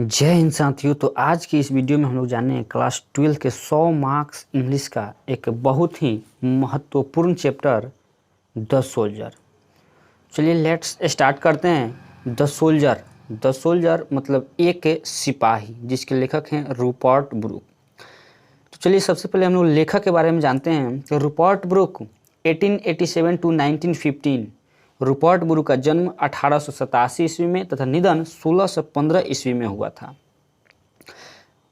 जय हिंद साथियों। तो आज की इस वीडियो में हम लोग जाने हैं क्लास 12 के 100 मार्क्स इंग्लिश का एक बहुत ही महत्वपूर्ण चैप्टर द सोल्जर। चलिए लेट्स स्टार्ट करते हैं। द सोल्जर मतलब एक सिपाही, जिसके लेखक हैं रूपर्ट ब्रूक। तो चलिए सबसे पहले हम लोग लेखक के बारे में जानते हैं। तो Rupert Brooke 1887 to 1915। Rupert Brooke का जन्म 1887 ईस्वी में तथा निधन 1615 ईस्वी में हुआ था।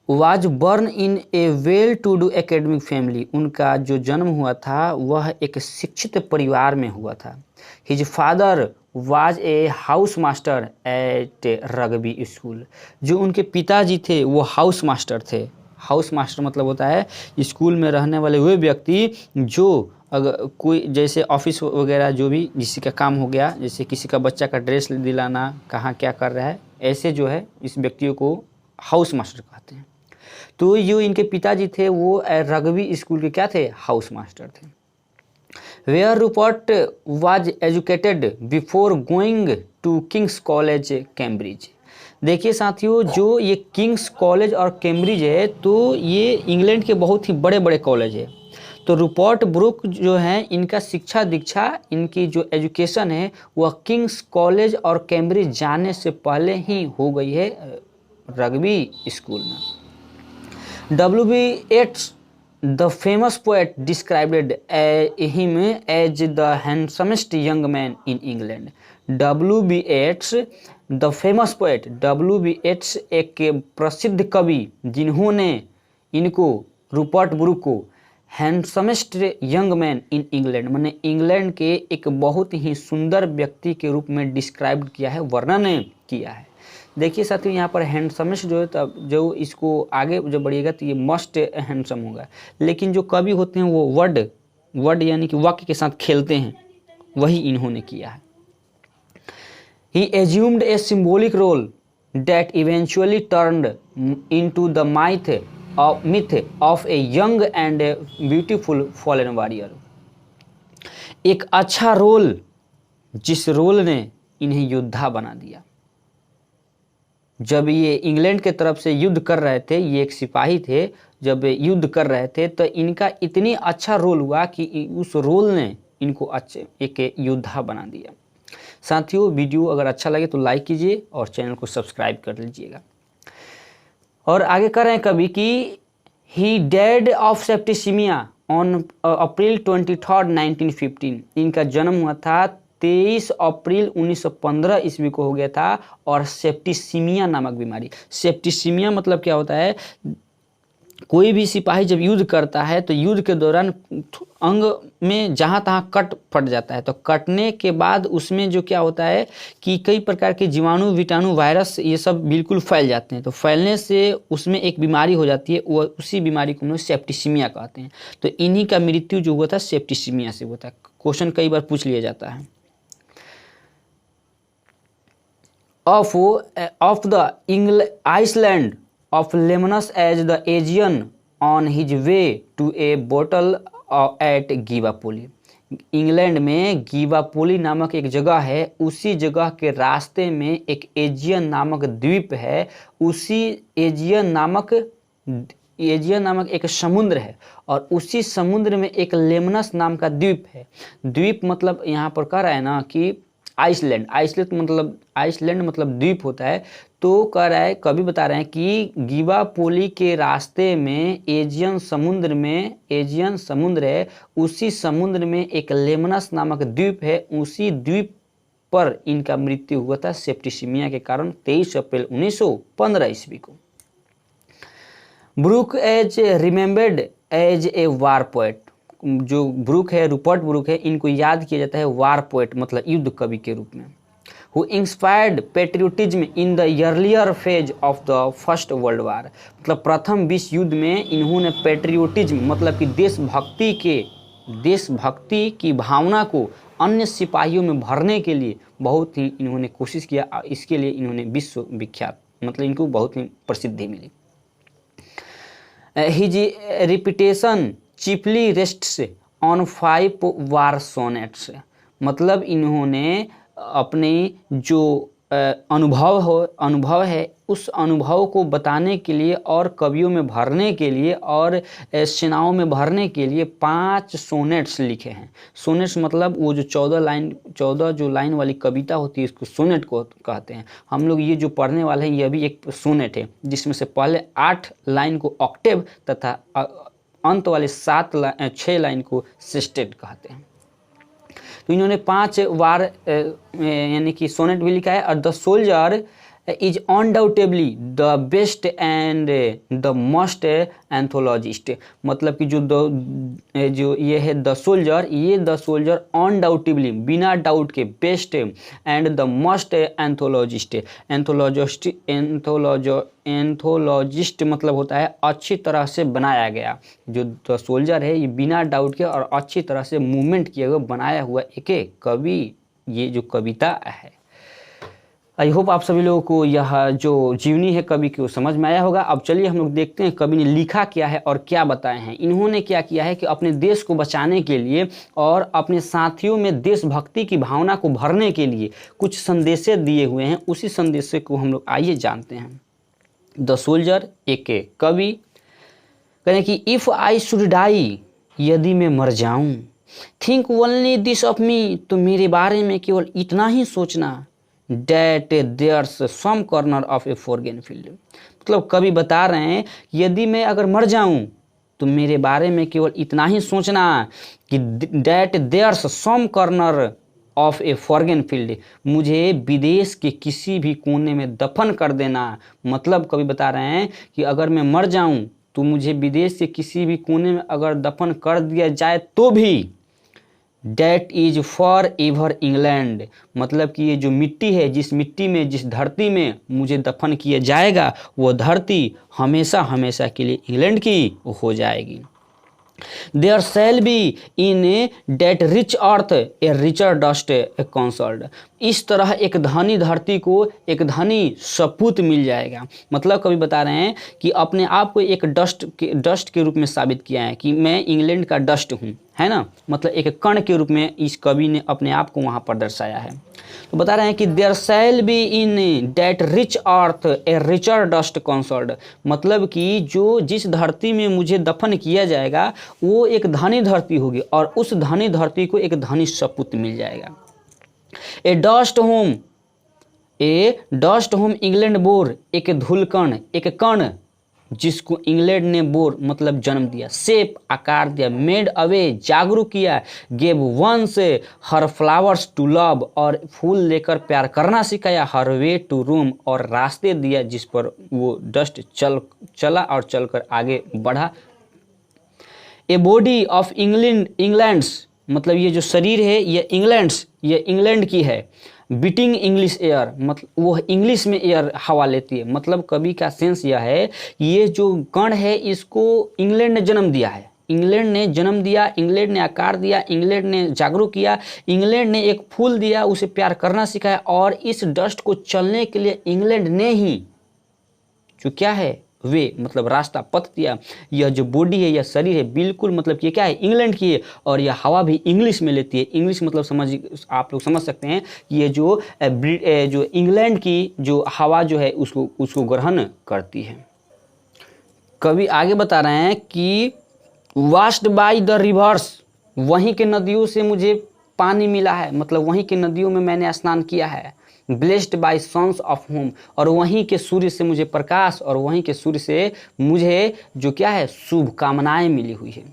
Was born in a well to do academic family. उनका जो जन्म हुआ था वह एक शिक्षित परिवार में हुआ था। His father was a house master at Rugby school. जो उनके पिताजी थे वो हाउस मास्टर थे। हाउस मास्टर मतलब होता है स्कूल में रहने वाले वे व्यक्ति जो अगर कोई जैसे ऑफिस वगैरह जो भी किसी का काम हो गया, जैसे किसी का बच्चा का ड्रेस दिलाना, कहाँ क्या कर रहा है, ऐसे जो है इस व्यक्तियों को हाउस मास्टर कहते हैं। तो जो इनके पिताजी थे वो रग्बी स्कूल के क्या थे, हाउस मास्टर थे। Where Rupert was educated before going to King's College Cambridge. देखिए साथियों, जो ये किंग्स कॉलेज और कैम्ब्रिज है तो ये इंग्लैंड के बहुत ही बड़े बड़े कॉलेज है। तो रूपर्ट ब्रूक जो है इनका शिक्षा दीक्षा, इनकी जो एजुकेशन है वह किंग्स कॉलेज और कैम्ब्रिज जाने से पहले ही हो गई है रग्बी स्कूल में। W.B. Yeats, the famous poet, described him as the handsomest young man in England. W.B. Yeats, the famous poet, W.B. Yeats एक प्रसिद्ध कवि जिन्होंने इनको रूपर्ट ब्रूक को हैंडसमेस्ट यंग मैन इन इंग्लैंड माने इंग्लैंड के एक बहुत ही सुंदर व्यक्ति के रूप में डिस्क्राइब किया है, वर्णन किया है। देखिए साथियों, यहाँ पर हैंडसमेस्ट जो है, तब जो इसको आगे जब बढ़िएगा तो ये मस्ट हैंडसम होगा, लेकिन जो कवि होते हैं वो वर्ड यानी कि वाक्य के साथ खेलते हैं, वही इन्होंने किया है। He assumed a symbolic role that eventually turned into the myth of a young and beautiful fallen warrior। एक अच्छा रोल, जिस रोल ने इन्हें योद्धा बना दिया। जब ये इंग्लैंड के तरफ से युद्ध कर रहे थे, ये एक सिपाही थे, जब युद्ध कर रहे थे तो इनका इतनी अच्छा रोल हुआ कि उस रोल ने इनको अच्छे एक योद्धा बना दिया। साथियों, वीडियो अगर अच्छा लगे तो लाइक कीजिए और चैनल को सब्सक्राइब कर लीजिएगा। और आगे कर रहे हैं कवि कि he died of septicemia on April 23, 1915। इनका जन्म हुआ था 23 अप्रैल 1915 ईस्वी को हो गया था। और सेप्टिसिमिया नामक बीमारी, सेप्टिसिमिया मतलब क्या होता है, कोई भी सिपाही जब युद्ध करता है तो युद्ध के दौरान अंग में जहाँ तहाँ कट फट जाता है, तो कटने के बाद उसमें जो क्या होता है कि कई प्रकार के जीवाणु, विटाणु, वायरस ये सब बिल्कुल फैल जाते हैं। तो फैलने से उसमें एक बीमारी हो जाती है, वो उसी बीमारी को हम लोग सेप्टिसिमिया कहते हैं। तो इन्हीं का मृत्यु जो हुआ था सेप्टिसिमिया से हुआ था। क्वेश्चन कई बार पूछ लिया जाता है। of the Iceland of Lemnos as the Aegean on his way to a battle at Gallipoli. England में गिवापोली नामक एक जगह है, उसी जगह के रास्ते में एक एजियन नामक द्वीप है। उसी एजियन नामक एक समुद्र है और उसी समुद्र में एक लेमनस नाम का द्वीप है। द्वीप मतलब यहाँ पर कह रहा है ना कि आइसलैंड मतलब द्वीप होता है। तो कह रहा है, कवि बता रहे हैं कि गिवापोली के रास्ते में एजियन समुद्र है, उसी समुद्र में एक लेमनस नामक द्वीप है। उसी द्वीप पर इनका मृत्यु हुआ था सेप्टिसिमिया के कारण 23 अप्रैल 1915 ईस्वी को। Brooke as remembered as a war poet. जो ब्रूक है, रूपर्ट ब्रूक है, इनको याद किया जाता है वार पोएट मतलब युद्ध कवि के रूप में। Who inspired patriotism in the earlier phase of the first world war. मतलब प्रथम विश्व युद्ध में इन्होंने पेट्रियोटिज्म मतलब कि देशभक्ति की भावना को अन्य सिपाहियों में भरने के लिए बहुत ही इन्होंने कोशिश किया। इसके लिए इन्होंने विश्व विख्यात मतलब इनको बहुत ही प्रसिद्धि मिली। His reputation chiefly rests on 5 war sonnets. मतलब इन्होंने अपने जो अनुभव है, उस अनुभव को बताने के लिए और कवियों में भरने के लिए और सेनाओं में भरने के लिए 5 सोनेट्स लिखे हैं। सोनेट्स मतलब वो जो 14 जो लाइन वाली कविता होती है, इसको सोनेट को कहते हैं। हम लोग ये जो पढ़ने वाले हैं ये भी एक सोनेट है, जिसमें से पहले 8 लाइन को ऑक्टेव तथा अंत वाले 6 लाइन को सेस्टेट कहते हैं। तो इन्होंने 5 बार यानी कि सोनेट भी लिखा है। और the soldier is undoubtedly the best and the most anthologist, मतलब कि जो ये है द सोल्जर, ये द सोल्जर अनडाउटेबली बिना डाउट के best and the most anthologist. Anthologist मतलब होता है अच्छी तरह से बनाया गया। जो द सोल्जर है ये बिना डाउट के और अच्छी तरह से मूवमेंट किए हुए बनाया हुआ एक कवि, ये जो कविता है। आई होप आप सभी लोगों को यह जो जीवनी है कवि की वो समझ में आया होगा। अब चलिए हम लोग देखते हैं कवि ने लिखा क्या है और क्या बताए हैं। इन्होंने क्या किया है कि अपने देश को बचाने के लिए और अपने साथियों में देशभक्ति की भावना को भरने के लिए कुछ संदेशे दिए हुए हैं। उसी संदेशे को हम लोग आइए जानते हैं। द सोल्जर एक कवि कहें कि इफ़ आई शुड डाई, यदि मैं मर जाऊं, think only this of me, तो मेरे बारे में केवल इतना ही सोचना, that there's some corner of a foreign field. मतलब कवि बता रहे हैं यदि मैं अगर मर जाऊं तो मेरे बारे में केवल इतना ही सोचना कि that there's some corner of a foreign field, मुझे विदेश के किसी भी कोने में दफन कर देना। मतलब कवि बता रहे हैं कि अगर मैं मर जाऊं तो मुझे विदेश के किसी भी कोने में अगर दफन कर दिया जाए तो भी that is forever England, मतलब कि ये जो मिट्टी है, जिस मिट्टी में जिस धरती में मुझे दफन किया जाएगा वो धरती हमेशा हमेशा के लिए इंग्लैंड की हो जाएगी। There shall be in that rich earth a richer dust a concealed, इस तरह एक धनी धरती को एक धनी सपूत मिल जाएगा। मतलब कभी बता रहे हैं कि अपने आप को एक डस्ट के रूप में साबित किया है कि मैं इंग्लैंड का डस्ट हूँ, है ना। मतलब एक कण के रूप में इस कवि ने अपने आप को वहाँ पर दर्शाया है। तो बता रहे हैं कि there shall be in that rich earth a richer dust concealed, मतलब कि जो जिस धरती में मुझे दफन किया जाएगा वो एक धनी धरती होगी और उस धनी धरती को एक धनी सपूत मिल जाएगा। ए डस्ट होम इंग्लैंड बोर, एक धूलकण, एक कण जिसको इंग्लैंड ने बोर मतलब जन्म दिया, शेप आकार दिया, मेड अवे जागरूक किया, gave once her flowers to love और फूल लेकर प्यार करना सिखाया, हर वे टू रूम और रास्ते दिया जिस पर वो डस्ट चला और चलकर आगे बढ़ा। ए बॉडी ऑफ इंग्लैंड्स, मतलब ये जो शरीर है ये इंग्लैंड की है। बीटिंग इंग्लिश एयर, मतलब वो इंग्लिश में एयर हवा लेती है। मतलब कवि का सेंस यह है ये जो कण है इसको इंग्लैंड ने जन्म दिया है, इंग्लैंड ने जन्म दिया, इंग्लैंड ने आकार दिया, इंग्लैंड ने जागरूक किया, इंग्लैंड ने एक फूल दिया, उसे प्यार करना सिखाया और इस डस्ट को चलने के लिए इंग्लैंड ने ही जो क्या है वे मतलब रास्ता पथ दिया। यह जो बॉडी है, यह शरीर है, बिल्कुल मतलब ये क्या है इंग्लैंड की है और यह हवा भी इंग्लिश में लेती है। इंग्लिश मतलब आप लोग समझ सकते हैं कि ये जो इंग्लैंड की जो हवा जो है उसको ग्रहण करती है। कवि आगे बता रहे हैं कि वाश्ड बाय द रिवर्स, वहीं के नदियों से मुझे पानी मिला है, मतलब वहीं के नदियों में मैंने स्नान किया है। Blessed by suns of home, और वहीं के सूर्य से मुझे प्रकाश और वहीं के सूर्य से मुझे जो क्या है शुभकामनाएं मिली हुई है।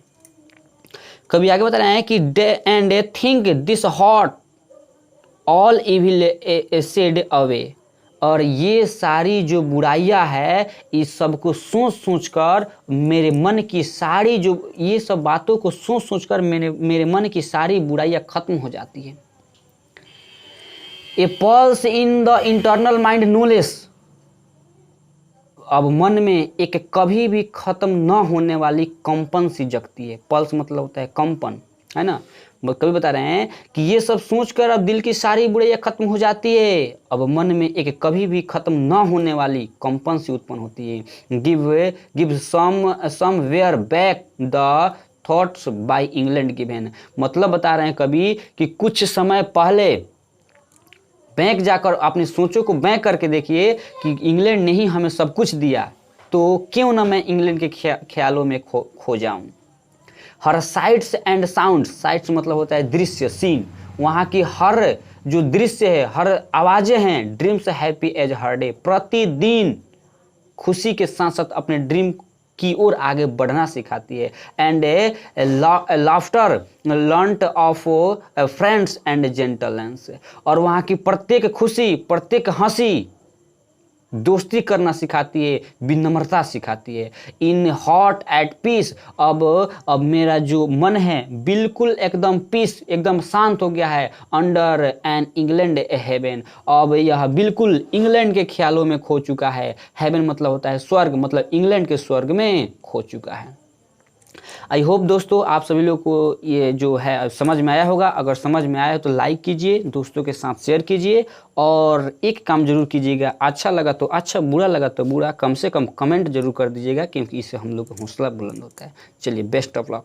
कभी आगे बता रहे हैं कि and think this hot all evil said away, और ये सारी जो बुराइयां है इस सब को सोच कर मेरे मन की सारी जो ये सब बातों को सोच कर मेरे मन की सारी बुराइयां खत्म हो जाती है। A pulse in the eternal mind no less, अब मन में एक कभी भी खत्म न होने वाली कंपन सी जगती है। पल्स मतलब होता है कंपन, है ना। कभी बता रहे हैं कि ये सब सोचकर अब दिल की सारी बुराइयां खत्म हो जाती है। अब मन में एक कभी भी खत्म न होने वाली कंपन सी उत्पन्न होती है। Give somewhere back the thoughts by England given, मतलब बता रहे हैं कभी कि कुछ समय पहले बैंक जाकर अपनी सोचों को बैंक करके देखिए कि इंग्लैंड ने ही हमें सब कुछ दिया, तो क्यों ना मैं इंग्लैंड के ख्यालों में खो जाऊं। हर साइट्स एंड साउंड, साइट्स मतलब होता है दृश्य, सीन, वहाँ की हर जो दृश्य है, हर आवाज़ें हैं, ड्रीम्स हैप्पी एज हर डे, प्रतिदिन खुशी के साथ साथ अपने ड्रीम की ओर आगे बढ़ना सिखाती है। And laughter learned of friends and gentleness, और वहाँ की प्रत्येक खुशी, प्रत्येक हंसी दोस्ती करना सिखाती है, विनम्रता सिखाती है। इन हॉट एट पीस, अब मेरा जो मन है बिल्कुल एकदम पीस, एकदम शांत हो गया है। अंडर एन इंग्लैंड ए हेवन, अब यह बिल्कुल इंग्लैंड के ख्यालों में खो चुका है। हेवन मतलब होता है स्वर्ग, मतलब इंग्लैंड के स्वर्ग में खो चुका है। आई होप दोस्तों आप सभी लोग को ये जो है समझ में आया होगा। अगर समझ में आया तो लाइक कीजिए, दोस्तों के साथ शेयर कीजिए, और एक काम जरूर कीजिएगा, अच्छा लगा तो अच्छा, बुरा लगा तो बुरा, कम से कम कमेंट जरूर कर दीजिएगा, क्योंकि इससे हम लोग का हौसला बुलंद होता है। चलिए, बेस्ट ऑफ लक।